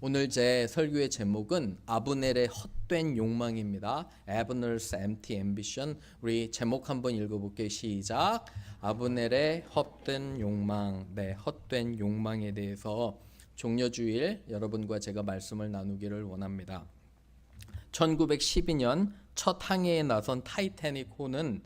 오늘 제 설교의 제목은 아브넬의 헛된 욕망입니다. Abner's Empty Ambition. 우리 제목 한번 읽어볼게요. 시작. 아브넬의 헛된 욕망. 헛된 욕망에 대해서 종려주일 여러분과 제가 말씀을 나누기를 원합니다. 1912년 첫 항해에 나선 타이타닉호는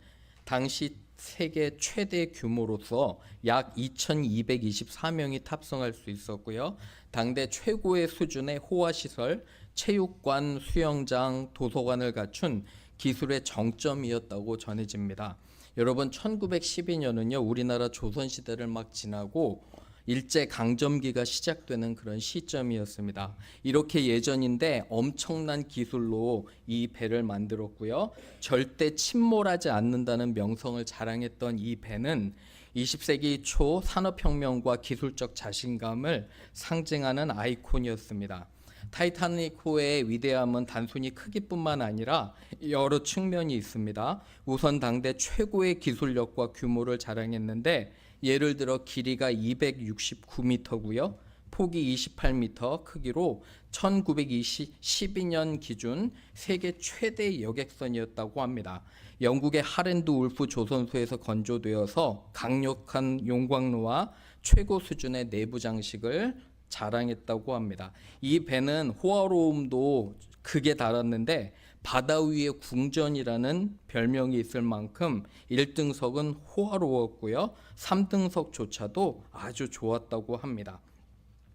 당시 세계 최대 규모로서 약 2224명이 탑승할 수 있었고요. 당대 최고의 수준의 호화시설, 체육관, 수영장, 도서관을 갖춘 기술의 정점이었다고 전해집니다. 여러분 1912년은요 우리나라 조선시대를 막 지나고 일제강점기가 시작되는 그런 시점이었습니다. 이렇게 예전인데 엄청난 기술로 이 배를 만들었고요. 절대 침몰하지 않는다는 명성을 자랑했던 이 배는 20세기 초 산업혁명과 기술적 자신감을 상징하는 아이콘이었습니다. 타이타닉호의 위대함은 단순히 크기뿐만 아니라 여러 측면이 있습니다. 우선 당대 최고의 기술력과 규모를 자랑했는데 예를 들어 길이가 269m고요. 폭이 28m 크기로 1912년 기준 세계 최대 여객선이었다고 합니다. 영국의 하랜드 울프 조선소에서 건조되어서 강력한 용광로와 최고 수준의 내부 장식을 자랑했다고 합니다. 이 배는 호화로움도 극에 달았는데 바다 위의 궁전이라는 별명이 있을 만큼 1등석은 호화로웠고요. 3등석조차도 아주 좋았다고 합니다.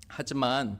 하지만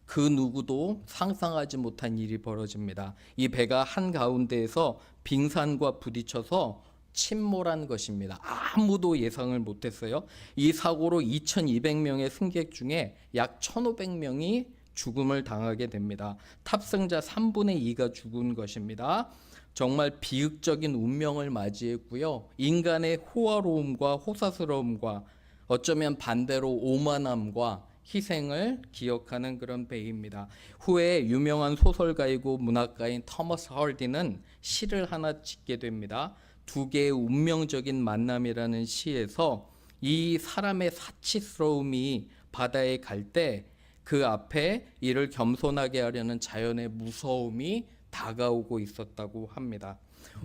그 누구도 상상하지 못한 일이 벌어집니다. 이 배가 한가운데에서 빙산과 부딪혀서 침몰한 것입니다. 아무도 예상을 못했어요. 이 사고로 2200명의 승객 중에 약 1500명이 죽음을 당하게 됩니다. 탑승자 3분의 2가 죽은 것입니다. 정말 비극적인 운명을 맞이했고요. 인간의 호화로움과 호사스러움과 어쩌면 반대로 오만함과 희생을 기억하는 그런 배입니다. 후에 유명한 소설가이고 문학가인 토머스 하디는 시를 하나 짓게 됩니다. 두 개의 운명적인 만남이라는 시에서 이 사람의 사치스러움이 바다에 갈 때 그 앞에 이를 겸손하게 하려는 자연의 무서움이 다가오고 있었다고 합니다.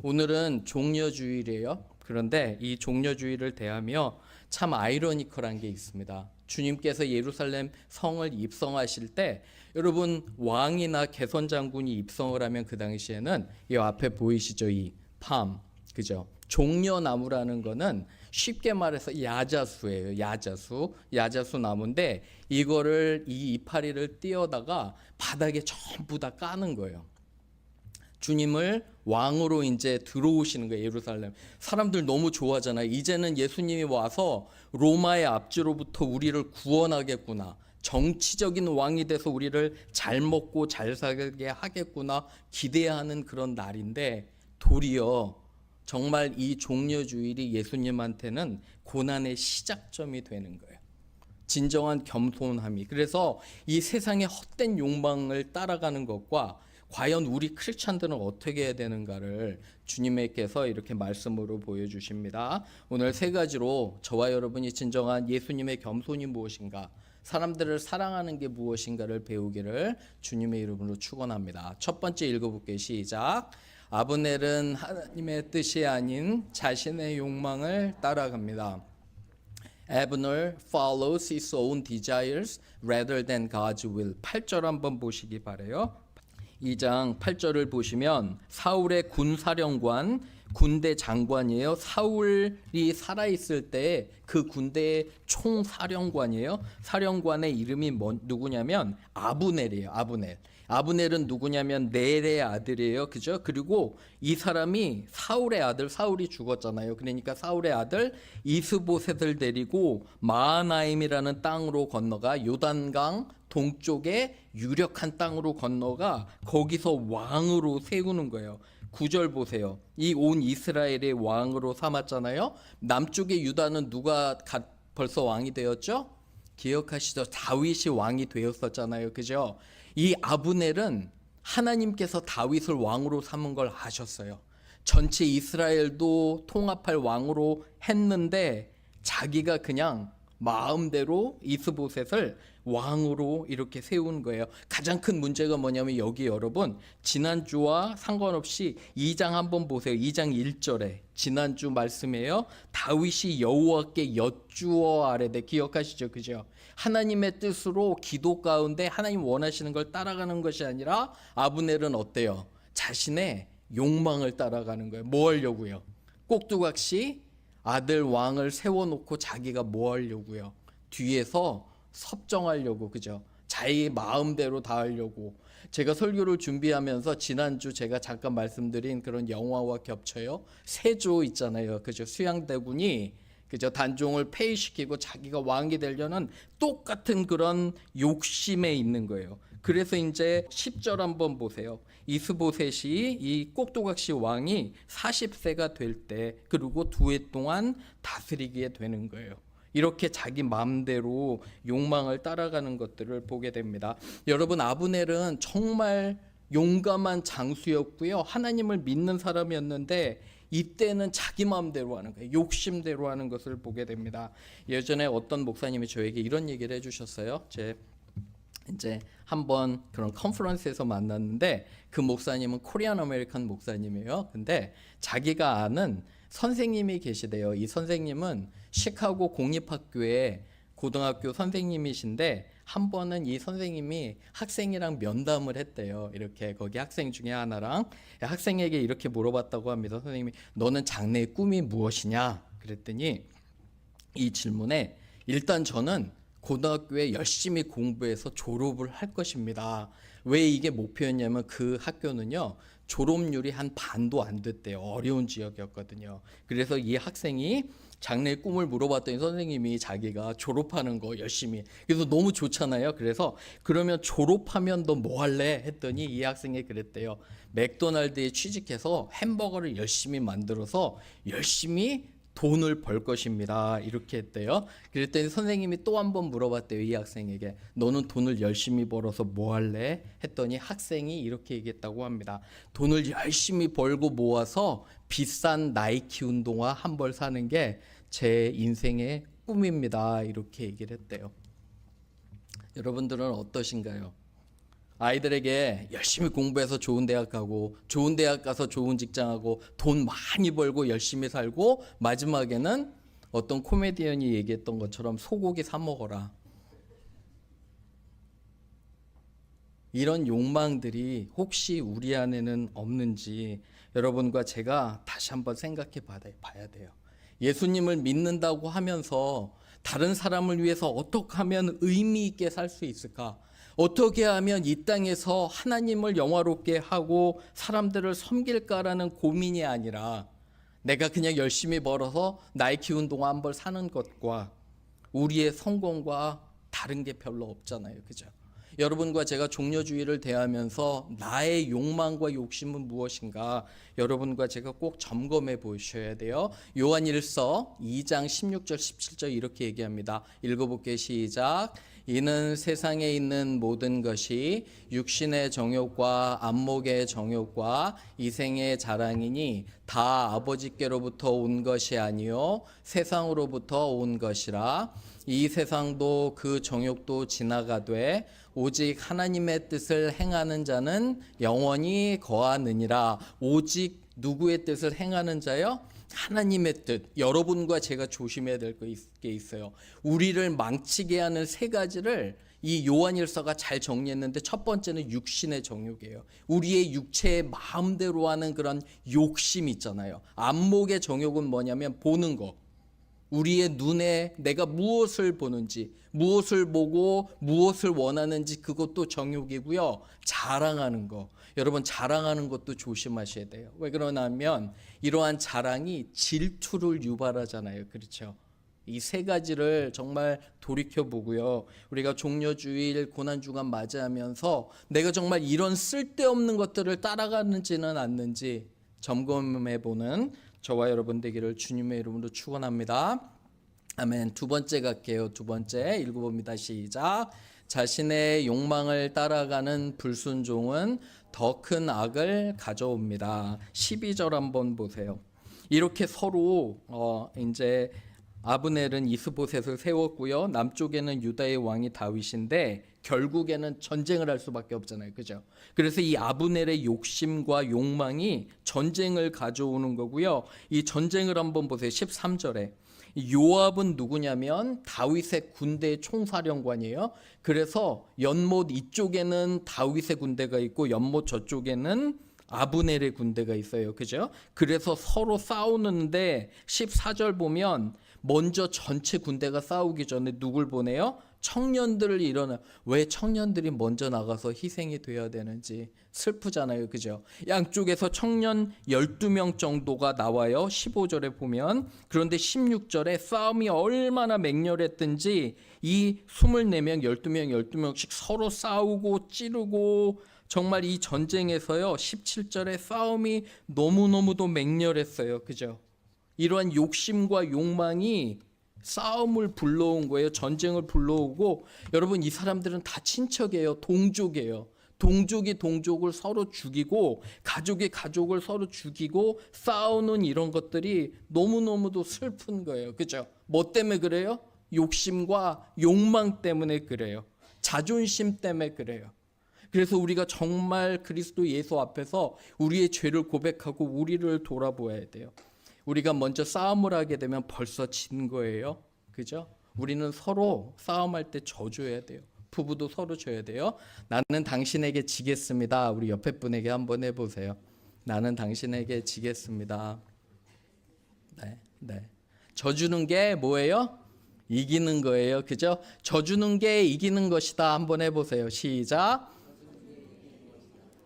오늘은 종려주일이에요. 그런데 이 종려주일을 대하며 참 아이러니컬한 게 있습니다. 주님께서 예루살렘 성을 입성하실 때 여러분 왕이나 개선장군이 입성을 하면 그 당시에는 이 앞에 보이시죠? 이 팜, 그죠? 종려나무라는 거는 쉽게 말해서 야자수예요. 야자수 나무인데 이거를 이 이파리를 띄어다가 바닥에 전부 다 까는 거예요. 주님을 왕으로 이제 들어오시는 거예요. 예루살렘 사람들 너무 좋아하잖아요. 이제는 예수님이 와서 로마의 압제로부터 우리를 구원하겠구나, 정치적인 왕이 돼서 우리를 잘 먹고 잘 살게 하겠구나 기대하는 그런 날인데 도리어 정말 이 종려주일이 예수님한테는 고난의 시작점이 되는 거예요. 진정한 겸손함이. 그래서 이 세상의 헛된 욕망을 따라가는 것과 과연 우리 크리스찬들은 어떻게 해야 되는가를 주님께서 이렇게 말씀으로 보여주십니다. 오늘 세 가지로 저와 여러분이 진정한 예수님의 겸손이 무엇인가, 사람들을 사랑하는 게 무엇인가를 배우기를 주님의 이름으로 축원합니다. 첫 번째 읽어볼게요. 시작. 아브넬은 하나님의 뜻이 아닌 자신의 욕망을 따라갑니다. Abner follows his own desires rather than God's will. 8절 한번 보시기 바라요. 2장 8절을 보시면 사울의 군사령관, 군대 장관이에요. 사울이 살아있을 때 그 군대의 총사령관이에요. 사령관의 이름이 누구냐면 아브넬이에요. 아브넬은 누구냐면 넬의 아들이에요. 그죠? 그리고 이 사람이 사울의 아들, 사울이 죽었잖아요. 그러니까 사울의 아들 이스보셋을 데리고 마하나임이라는 땅으로 건너가 요단강 동쪽에 유력한 땅으로 건너가 거기서 왕으로 세우는 거예요. 9절 보세요. 이 온 이스라엘의 왕으로 삼았잖아요. 남쪽의 유다는 누가 벌써 왕이 되었죠? 기억하시죠? 다윗이 왕이 되었었잖아요. 그죠? 이 아브넬은 하나님께서 다윗을 왕으로 삼은 걸 아셨어요. 전체 이스라엘도 통합할 왕으로 했는데 자기가 그냥 마음대로 이스보셋을 왕으로 이렇게 세운 거예요. 가장 큰 문제가 뭐냐면 여기 여러분 지난주와 상관없이 2장 한번 보세요. 2장 1절에 지난주 말씀이에요. 다윗이 여호와께 여쭈어 아뢰되, 기억하시죠? 그죠? 하나님의 뜻으로 기도 가운데 하나님 원하시는 걸 따라가는 것이 아니라 아브넬은 어때요? 자신의 욕망을 따라가는 거예요. 뭐 하려고요? 꼭두각시 아들 왕을 세워놓고 자기가 뭐 하려고요? 뒤에서 섭정하려고, 그죠? 자기 마음대로 다 하려고. 제가 설교를 준비하면서 지난주 제가 잠깐 말씀드린 그런 영화와 겹쳐요. 세조 있잖아요, 그죠? 수양대군이 그죠? 단종을 폐위시키고 자기가 왕이 되려는 똑같은 그런 욕심에 있는 거예요. 그래서 이제 10절 한번 보세요. 이스보셋이 이 꼭두각시 왕이 40세가 될 때, 그리고 2해 동안 다스리게 되는 거예요. 이렇게 자기 마음대로 욕망을 따라가는 것들을 보게 됩니다. 여러분, 아브넬은 정말 용감한 장수였고요. 하나님을 믿는 사람이었는데 이때는 자기 마음대로 하는 거예요. 욕심대로 하는 것을 보게 됩니다. 예전에 어떤 목사님이 저에게 이런 얘기를 해주셨어요. 이제 한번 그런 컨퍼런스에서 만났는데 그 목사님은 코리안 아메리칸 목사님이에요. 근데 자기가 아는 선생님이 계시대요. 이 선생님은 시카고 공립학교의 고등학교 선생님이신데 한 번은 이 선생님이 학생이랑 면담을 했대요. 이렇게 거기 학생 중에 하나랑 학생에게 이렇게 물어봤다고 합니다. 선생님이 너는 장래의 꿈이 무엇이냐? 그랬더니 이 질문에 일단 저는 고등학교에 열심히 공부해서 졸업을 할 것입니다. 왜 이게 목표였냐면 그 학교는요 졸업률이 한 반도 안 됐대요. 어려운 지역이었거든요. 그래서 이 학생이 장래의 꿈을 물어봤더니 선생님이 자기가 졸업하는 거 열심히, 그래서 너무 좋잖아요. 그래서 그러면 졸업하면 너 뭐 할래? 했더니 이 학생이 그랬대요. 맥도날드에 취직해서 햄버거를 열심히 만들어서 열심히 돈을 벌 것입니다. 이렇게 했대요. 그랬더니 선생님이 또 한 번 물어봤대요. 이 학생에게 너는 돈을 열심히 벌어서 뭐 할래? 했더니 학생이 이렇게 얘기했다고 합니다. 돈을 열심히 벌고 모아서 비싼 나이키 운동화 한 벌 사는 게 제 인생의 꿈입니다. 이렇게 얘기를 했대요. 여러분들은 어떠신가요? 아이들에게 열심히 공부해서 좋은 대학 가고 좋은 대학 가서 좋은 직장하고 돈 많이 벌고 열심히 살고 마지막에는 어떤 코미디언이 얘기했던 것처럼 소고기 사 먹어라. 이런 욕망들이 혹시 우리 안에는 없는지 여러분과 제가 다시 한번 생각해 봐야 돼요. 예수님을 믿는다고 하면서 다른 사람을 위해서 어떻게 하면 의미 있게 살 수 있을까? 어떻게 하면 이 땅에서 하나님을 영화롭게 하고 사람들을 섬길까라는 고민이 아니라 내가 그냥 열심히 벌어서 나이키 운동화 한 벌 사는 것과 우리의 성공과 다른 게 별로 없잖아요. 그죠? 여러분과 제가 종려주의를 대하면서 나의 욕망과 욕심은 무엇인가 여러분과 제가 꼭 점검해 보셔야 돼요. 요한일서 2장 16절 17절 이렇게 얘기합니다. 읽어볼게요. 시작. 이는 세상에 있는 모든 것이 육신의 정욕과 안목의 정욕과 이생의 자랑이니 다 아버지께로부터 온 것이 아니요 세상으로부터 온 것이라. 이 세상도 그 정욕도 지나가되 오직 하나님의 뜻을 행하는 자는 영원히 거하느니라. 오직 누구의 뜻을 행하는 자요? 하나님의 뜻. 여러분과 제가 조심해야 될 게 있어요. 우리를 망치게 하는 세 가지를 이 요한일서가 잘 정리했는데 첫 번째는 육신의 정욕이에요. 우리의 육체의 마음대로 하는 그런 욕심 있잖아요. 안목의 정욕은 뭐냐면 보는 거. 우리의 눈에 내가 무엇을 보는지, 무엇을 보고 무엇을 원하는지 그것도 정욕이고요. 자랑하는 거. 여러분 자랑하는 것도 조심하셔야 돼요. 왜 그러냐면 이러한 자랑이 질투를 유발하잖아요. 그렇죠? 이 세 가지를 정말 돌이켜보고요. 우리가 종려주일 고난주간 맞이하면서 내가 정말 이런 쓸데없는 것들을 따라가는지는 않는지 점검해보는 저와 여러분 되기를 주님의 이름으로 축원합니다. 아멘. 두 번째 갈게요. 두 번째 읽어봅니다. 시작. 자신의 욕망을 따라가는 불순종은 더 큰 악을 가져옵니다. 12절 한번 보세요. 이렇게 서로 이제 아브넬은 이스보셋을 세웠고요. 남쪽에는 유다의 왕이 다윗인데 결국에는 전쟁을 할 수밖에 없잖아요. 그죠? 그래서 이 아브넬의 욕심과 욕망이 전쟁을 가져오는 거고요. 이 전쟁을 한번 보세요. 13절에. 요압은 누구냐면 다윗의 군대 총사령관이에요. 그래서 연못 이쪽에는 다윗의 군대가 있고 연못 저쪽에는 아브넬의 군대가 있어요. 그죠? 그래서 서로 싸우는데 14절 보면 먼저 전체 군대가 싸우기 전에 누굴 보내요? 청년들을 왜 청년들이 먼저 나가서 희생이 돼야 되는지 슬프잖아요. 그죠? 양쪽에서 청년 12명 정도가 나와요. 15절에 보면. 그런데 16절에 싸움이 얼마나 맹렬했든지 이 24명, 12명씩 서로 싸우고 찌르고 정말 이 전쟁에서요. 17절에 싸움이 너무너무도 맹렬했어요. 그죠? 이러한 욕심과 욕망이 싸움을 불러온 거예요. 전쟁을 불러오고 여러분 이 사람들은 다 친척이에요. 동족이에요. 동족이 동족을 서로 죽이고 가족이 가족을 서로 죽이고 싸우는 이런 것들이 너무너무도 슬픈 거예요. 그죠? 뭐 때문에 그래요? 욕심과 욕망 때문에 그래요. 자존심 때문에 그래요. 그래서 우리가 정말 그리스도 예수 앞에서 우리의 죄를 고백하고 우리를 돌아보아야 돼요. 우리가 먼저 싸움을 하게 되면 벌써 진 거예요. 그죠? 우리는 서로 싸움할 때 져줘야 돼요. 부부도 서로 져야 돼요. 나는 당신에게 지겠습니다. 우리 옆에 분에게 한번 해보세요. 나는 당신에게 지겠습니다. 네. 져주는 게 뭐예요? 이기는 거예요. 그죠? 져주는 게 이기는 것이다. 한번 해보세요. 시작.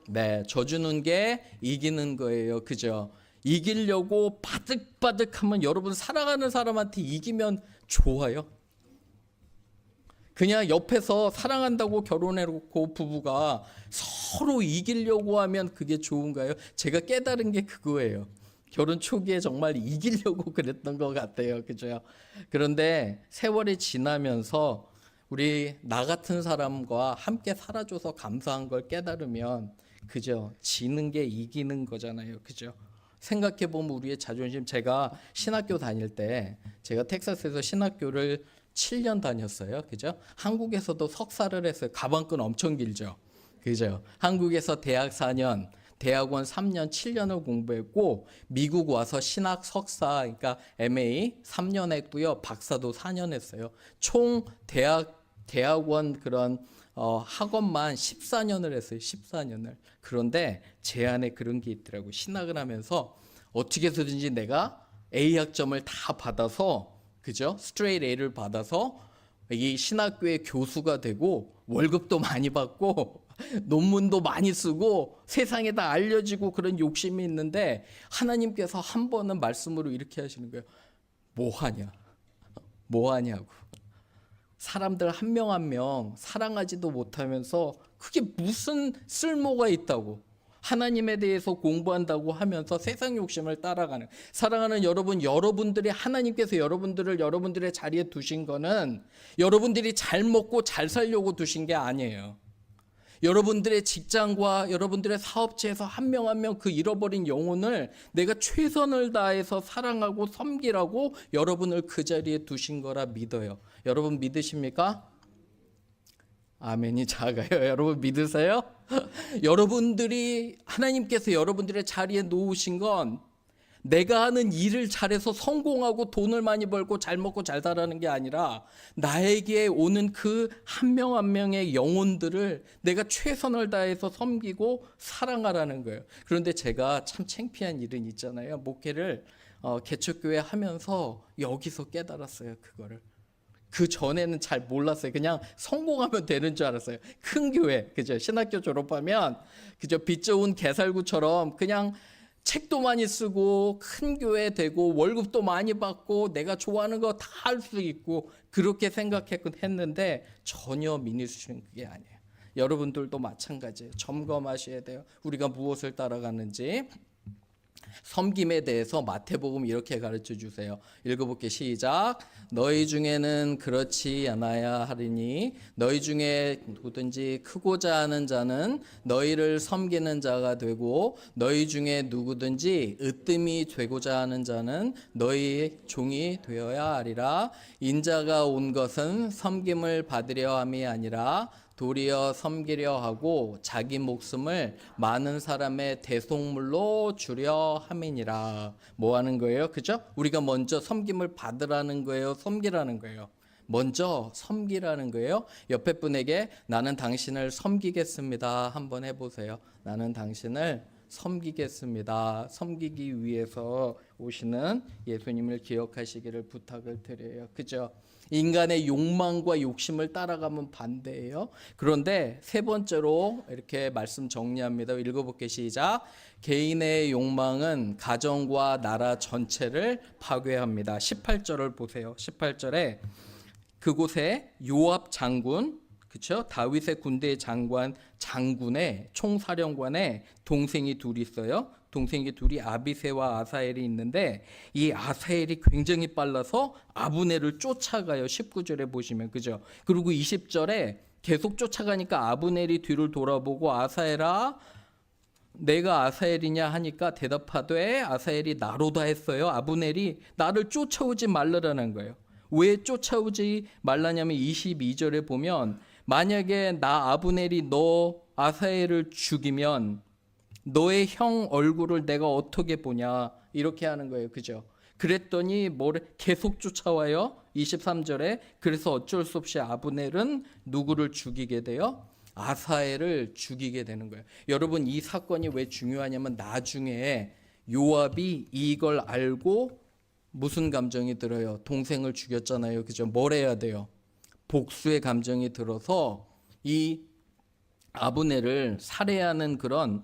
네, 져주는 게 이기는 거예요. 그죠? 이기려고 바득바득하면 여러분 사랑하는 사람한테 이기면 좋아요? 그냥 옆에서 사랑한다고 결혼해놓고 부부가 서로 이기려고 하면 그게 좋은가요? 제가 깨달은 게 그거예요. 결혼 초기에 정말 이기려고 그랬던 것 같아요. 그죠? 그런데 세월이 지나면서 우리 나 같은 사람과 함께 살아줘서 감사한 걸 깨달으면 그죠? 지는 게 이기는 거잖아요. 그죠? 생각해보면 우리의 자존심, 제가 신학교 다닐 때 제가 텍사스에서 신학교를 7년 다녔어요. 그죠? 한국에서도 석사를 했어요. 가방끈 엄청 길죠. 그죠? 한국에서 대학 4년, 대학원 3년, 7년을 공부했고 미국 와서 신학 석사, 그러니까 MA 3년 했고요. 박사도 4년 했어요. 총 대학원 그런 학원만 14년을 했어요. 14년을. 그런데 제 안에 그런 게 있더라고요. 신학을 하면서 어떻게 해서든지 내가 A 학점을 다 받아서 그죠? 스트레이트 A를 받아서 이 신학교의 교수가 되고 월급도 많이 받고 논문도 많이 쓰고 세상에 다 알려지고 그런 욕심이 있는데 하나님께서 한 번은 말씀으로 이렇게 하시는 거예요. 뭐 하냐? 뭐 하냐고. 사람들 한 명 한 명 사랑하지도 못하면서 그게 무슨 쓸모가 있다고. 하나님에 대해서 공부한다고 하면서 세상 욕심을 따라가는. 사랑하는 여러분, 여러분들이 하나님께서 여러분들을 여러분들의 자리에 두신 거는 여러분들이 잘 먹고 잘 살려고 두신 게 아니에요. 여러분들의 직장과 여러분들의 사업체에서 한 명 한 명 그 잃어버린 영혼을 내가 최선을 다해서 사랑하고 섬기라고 여러분을 그 자리에 두신 거라 믿어요. 여러분 믿으십니까? 아멘이 작아요. 여러분 믿으세요? 여러분들이 하나님께서 여러분들의 자리에 놓으신 건 내가 하는 일을 잘해서 성공하고 돈을 많이 벌고 잘 먹고 잘 살라는 게 아니라 나에게 오는 그 한 명 한 명의 영혼들을 내가 최선을 다해서 섬기고 사랑하라는 거예요. 그런데 제가 참 창피한 일은 있잖아요. 목회를 개척교회 하면서 여기서 깨달았어요. 그거를. 그 전에는 잘 몰랐어요. 그냥 성공하면 되는 줄 알았어요. 큰 교회, 그죠? 신학교 졸업하면 그죠? 빛 좋은 개살구처럼 그냥 책도 많이 쓰고 큰 교회 되고 월급도 많이 받고 내가 좋아하는 거 다 할 수 있고 그렇게 생각했는데 전혀 미니스트리는 그게 아니에요. 여러분들도 마찬가지예요. 점검하셔야 돼요. 우리가 무엇을 따라가는지. 섬김에 대해서 마태복음 이렇게 가르쳐 주세요. 읽어볼게 시작. 너희 중에는 그렇지 않아야 하리니 너희 중에 누구든지 크고자 하는 자는 너희를 섬기는 자가 되고 너희 중에 누구든지 으뜸이 되고자 하는 자는 너희 종이 되어야 하리라. 인자가 온 것은 섬김을 받으려 함이 아니라 도리어 섬기려 하고 자기 목숨을 많은 사람의 대속물로 주려 함이니라. 뭐 하는 거예요? 그죠? 우리가 먼저 섬김을 받으라는 거예요? 섬기라는 거예요? 먼저 섬기라는 거예요. 옆에 분에게 나는 당신을 섬기겠습니다. 한번 해보세요. 나는 당신을 섬기겠습니다. 섬기기 위해서 오시는 예수님을 기억하시기를 부탁을 드려요. 그죠? 인간의 욕망과 욕심을 따라가면 반대예요. 그런데 세 번째로 이렇게 말씀 정리합니다. 읽어볼게요. 시작. 개인의 욕망은 가정과 나라 전체를 파괴합니다. 18절을 보세요. 18절에 그곳에 요압 장군, 그렇죠? 다윗의 군대의 장군의 총사령관의 동생이 둘이 있어요. 동생이 둘이 아비새와 아사엘이 있는데 이 아사엘이 굉장히 빨라서 아브넬을 쫓아가요. 19절에 보시면 그죠? 그리고 20절에 계속 쫓아가니까 아브넬이 뒤를 돌아보고 아사엘아 내가 아사엘이냐 하니까 대답하되 아사엘이 나로다 했어요. 아브넬이 나를 쫓아오지 말라라는 거예요. 왜 쫓아오지 말라냐면 22절에 보면 만약에 나 아브넬이 너 아사엘을 죽이면 너의 형 얼굴을 내가 어떻게 보냐 이렇게 하는 거예요. 그죠? 그랬더니 계속 쫓아와요. 23절에 그래서 어쩔 수 없이 아브넬은 누구를 죽이게 돼요? 아사엘을 죽이게 되는 거예요. 여러분 이 사건이 왜 중요하냐면 나중에 요압이 이걸 알고 무슨 감정이 들어요? 동생을 죽였잖아요. 그죠? 뭘 해야 돼요? 복수의 감정이 들어서 이 아브넬을 살해하는 그런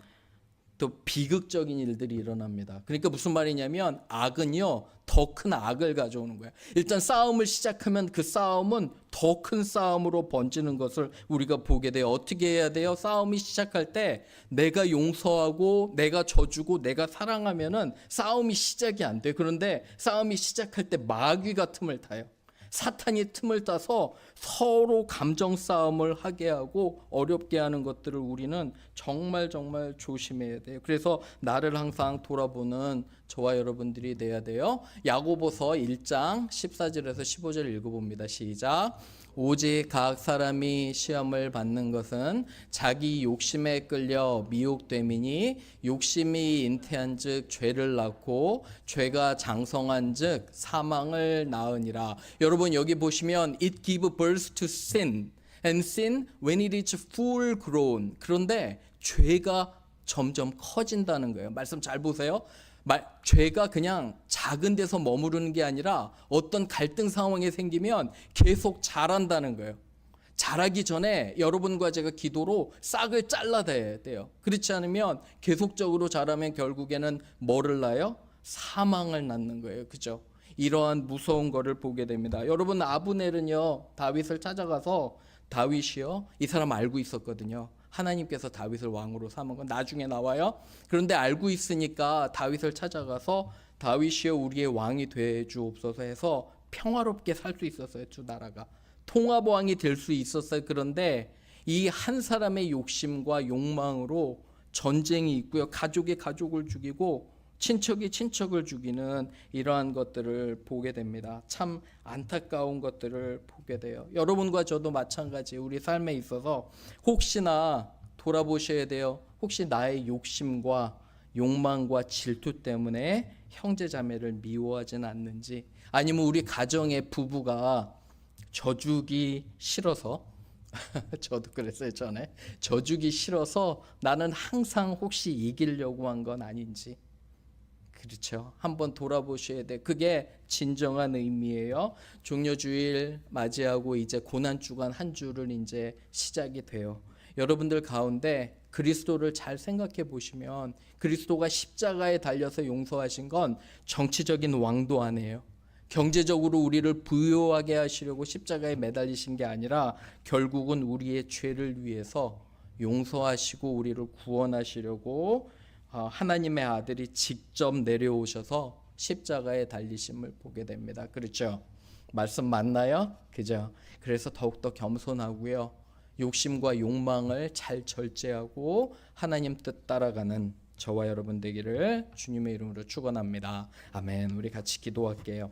또 비극적인 일들이 일어납니다. 그러니까 무슨 말이냐면 악은요 더 큰 악을 가져오는 거예요. 일단 싸움을 시작하면 그 싸움은 더 큰 싸움으로 번지는 것을 우리가 보게 돼요. 어떻게 해야 돼요? 싸움이 시작할 때 내가 용서하고 내가 져주고 내가 사랑하면은 싸움이 시작이 안 돼. 그런데 싸움이 시작할 때 마귀가 틈을 타요. 사탄이 틈을 따서 서로 감정 싸움을 하게 하고 어렵게 하는 것들을 우리는 정말 조심해야 돼요. 그래서 나를 항상 돌아보는 저와 여러분들이 돼야 돼요. 야고보서 1장 14절에서 15절 읽어봅니다. 시작. 오직 각 사람이 시험을 받는 것은 자기 욕심에 끌려 미혹됨이니 욕심이 잉태한즉 죄를 낳고 죄가 장성한즉 사망을 낳으니라. 여러분 여기 보시면 it give birth to sin and sin when it is full grown. 그런데 죄가 점점 커진다는 거예요. 말씀 잘 보세요. 죄가 그냥 작은 데서 머무르는 게 아니라 어떤 갈등 상황이 생기면 계속 자란다는 거예요. 자라기 전에 여러분과 제가 기도로 싹을 잘라내야 돼요. 그렇지 않으면 계속적으로 자라면 결국에는 뭐를 낳아요? 사망을 낳는 거예요. 그죠? 이러한 무서운 거를 보게 됩니다. 여러분 아브넬은요 다윗을 찾아가서 다윗이요 이 사람 알고 있었거든요. 하나님께서 다윗을 왕으로 삼은 건 나중에 나와요. 그런데 알고 있으니까 다윗을 찾아가서 다윗이여 우리의 왕이 돼 주옵소서 해서 평화롭게 살 수 있었어요. 두 나라가 통합왕이 될 수 있었어요. 그런데 이 한 사람의 욕심과 욕망으로 전쟁이 있고요. 가족이 가족을 죽이고 친척이 친척을 죽이는 이러한 것들을 보게 됩니다. 참 안타까운 것들을 보게 돼요. 여러분과 저도 마찬가지 우리 삶에 있어서 혹시나 돌아보셔야 돼요. 혹시 나의 욕심과 욕망과 질투 때문에 형제 자매를 미워하진 않는지, 아니면 우리 가정의 부부가 져주기 싫어서 저도 그랬어요. 전에 져주기 싫어서 나는 항상 혹시 이기려고 한 건 아닌지, 그렇죠. 한번 돌아보셔야 돼. 그게 진정한 의미예요. 종려주일 맞이하고 이제 고난주간 한 주를 이제 시작이 돼요. 여러분들 가운데 그리스도를 잘 생각해 보시면 그리스도가 십자가에 달려서 용서하신 건 정치적인 왕도 아니에요. 경제적으로 우리를 부유하게 하시려고 십자가에 매달리신 게 아니라 결국은 우리의 죄를 위해서 용서하시고 우리를 구원하시려고 하나님의 아들이 직접 내려오셔서 십자가에 달리심을 보게 됩니다. 그렇죠? 말씀 맞나요? 그죠? 그래서 더욱더 겸손하고요. 욕심과 욕망을 잘 절제하고 하나님 뜻 따라가는 저와 여러분 되기를 주님의 이름으로 축원합니다. 아멘. 우리 같이 기도할게요.